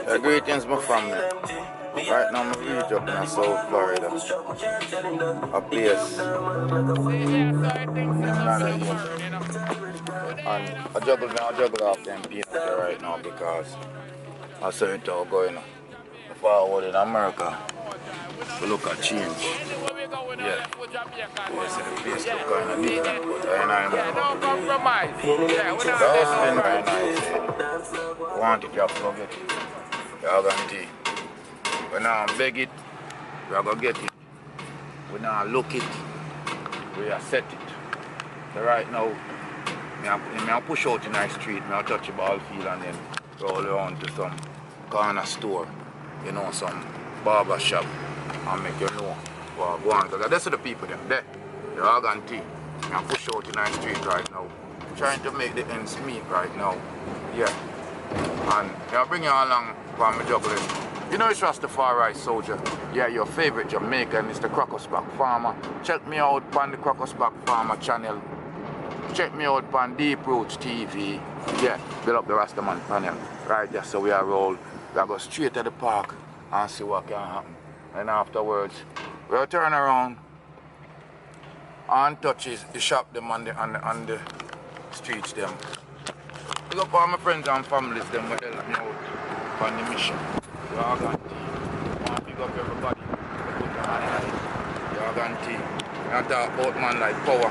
Greetings, my family. Right now, I'm reach up in South Florida, a place named Lauderhill. And I juggle off them peanuts there right now because I saw it all going forward in America. We look at change. Yeah. You see the place look kind of different, but I am compromise. Yeah, we're not hustling right now. Want it, you have to go get it. You're guarantee. When I beg it, we're going to get it. When I look it, we are set it. So right now, I push out in the street, I touch the ball field and then roll around to some corner store, you know, some barber shop and make you know what go on. Because that's the people them there. They're all guarantee. I push out in the street right now. Trying to make the ends meet right now. Yeah. And I'll bring you along while I'm juggling. You know it's Rastafari soldier. Yeah, your favorite Jamaican is the Crocus Farmer. Check me out on the Crocus Farmer channel. Check me out on Deep Roots TV. Yeah, build up the Rastaman panel. Right, just so we are roll. We'll go straight to the park and see what can happen. And afterwards, we'll turn around and touch the shop them on the streets them. Pick up all my friends and families them will help me out on the mission. You're all guarantee. I want to pick up everybody. Put your hand on it. You're all guarantee. I talk about man like power.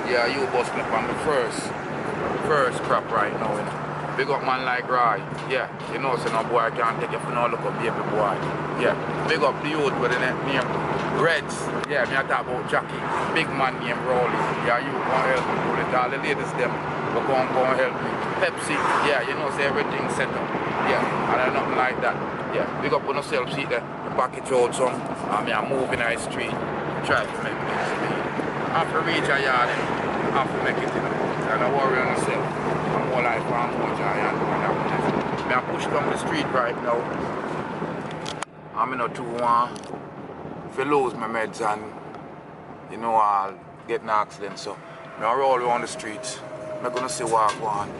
Yeah, you bust me on the first crop right now. You know. Big up man like Roy. Yeah, you know so no boy can't take you for no look up baby boy. Yeah, big up the youth with the name Reds. Yeah, me I talk about Jackie. Big man named Rolly. Yeah, you gonna help me pull it. All the ladies them will go and help me. Pepsi, yeah, you know say everything set up. Yeah, and nothing like that. Yeah, big up on yourself, see there. The package out some. And me I move in the street. Try to make things speed. After reach a yard, I have to make it, you know. And I worry on myself. I'm more like one more giant. I push down the street right now. I'm not too want to lose my meds and, you know, I'll get in an accident. So I roll around the streets. I'm going to see what I want.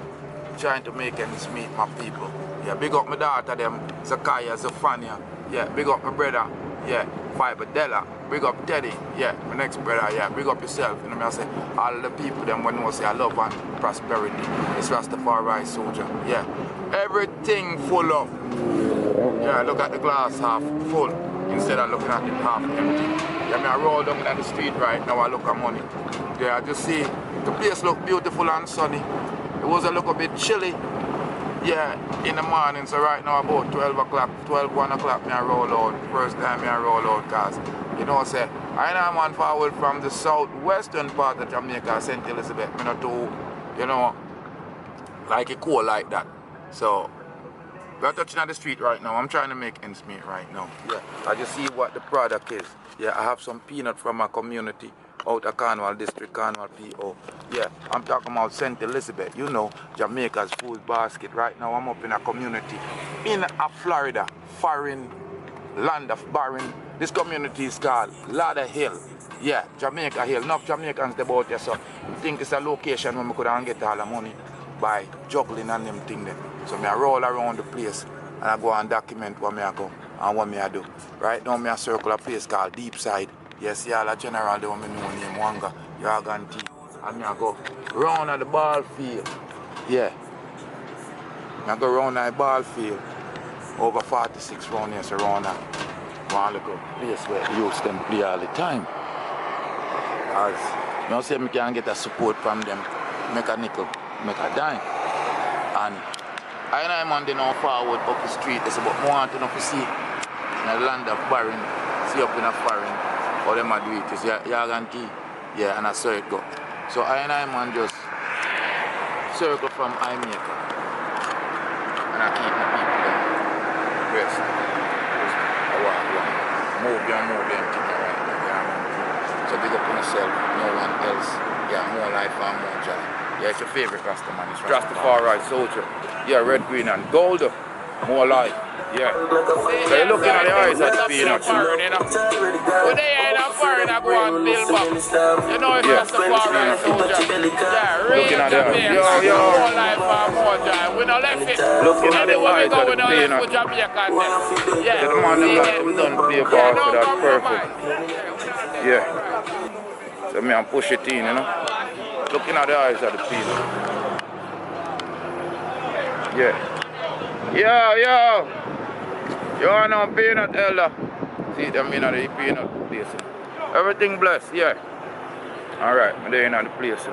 Trying to make ends meet my people. Yeah, big up my daughter, them, Zakaya, Zafania. Yeah, big up my brother. Yeah, Fiber Della. Big up Teddy, yeah, my next brother, yeah, big up yourself, you know what I say? All the people them when know say I love and prosperity. It's Rastafari soldier, yeah. Everything full up. Yeah, look at the glass half full instead of looking at it half empty. Yeah, me I roll down at the street right now, I look at money. Yeah, I just see the place look beautiful and sunny. It was a little bit chilly. Yeah, in the morning, so right now about 12 o'clock, 1 o'clock me I roll out. First time me I roll out cause, you know say, I know man forward from the southwestern part of Jamaica, St. Elizabeth, me not too, you know, like it cool like that. So, we're touching on the street right now. I'm trying to make ends meet right now. Yeah, I just see what the product is. Yeah, I have some peanut from my community out of Cornwall District, Cornwall PO. Yeah, I'm talking about St. Elizabeth, you know, Jamaica's food basket. Right now I'm up in a community in Florida, foreign land of barren. This community is called Lauderhill. Yeah, Jamaica Hill. Enough Jamaicans about there, so I think it's a location where we could get all the money by juggling and them thing there. So I roll around the place and I go and document what I go and what I do. Right now I circle a place called Deep Side. Yes, y'all a general the one I know name Wanga, Yaganti. And I go round at the ball field. Yeah. I go round at the ball field. Over 46 round here, so round at one little place where the youths them play all the time. As you know, say I can get a support from them, make a nickel, make a dime. And I man they now forward up the street, it's about more want to see in the land of barren, see up in a foreign. All them do it is Yaganti, yeah, and I saw it go. So I man just circle from Jamaica, and I keep my people there. Rest. I walk one. Move them, thing right now. Yeah. So big up on yourself, no one else. Yeah, more life and more joy. Yeah, it's your favorite Rasta man. It's Rastafari soldier. Yeah, red, green and gold. More life. Yeah. So you're looking at the eyes of the peanut. When they ain't a foreigner, go and build back. You know it's Rastafari soldier. Yeah, real Jamaican. More life and more joy. We don't left it. Looking at the Anywhere we eyes go, of we the don't left peanut. for Jamaican. Yeah, The man them got them done play ball, so that's perfect. Yeah. So me and push it in, you know. Looking at the eyes of the peanut. Yeah. Yo. You are now peanut elder. See them in the peanut place. Everything blessed, yeah. Alright, I'm there in the place.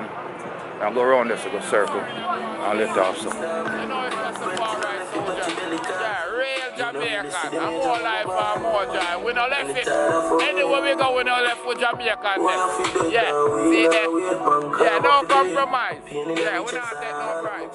I'll go around this, go circle. And let off some. You know it's Rastafari soldier. Yeah, real Jamaican. And more life and more joy. We don't left it. Anywhere we go, we don't left for Jamaican. Yeah, see that? Yeah, no compromise. Yeah, we don't take no prize.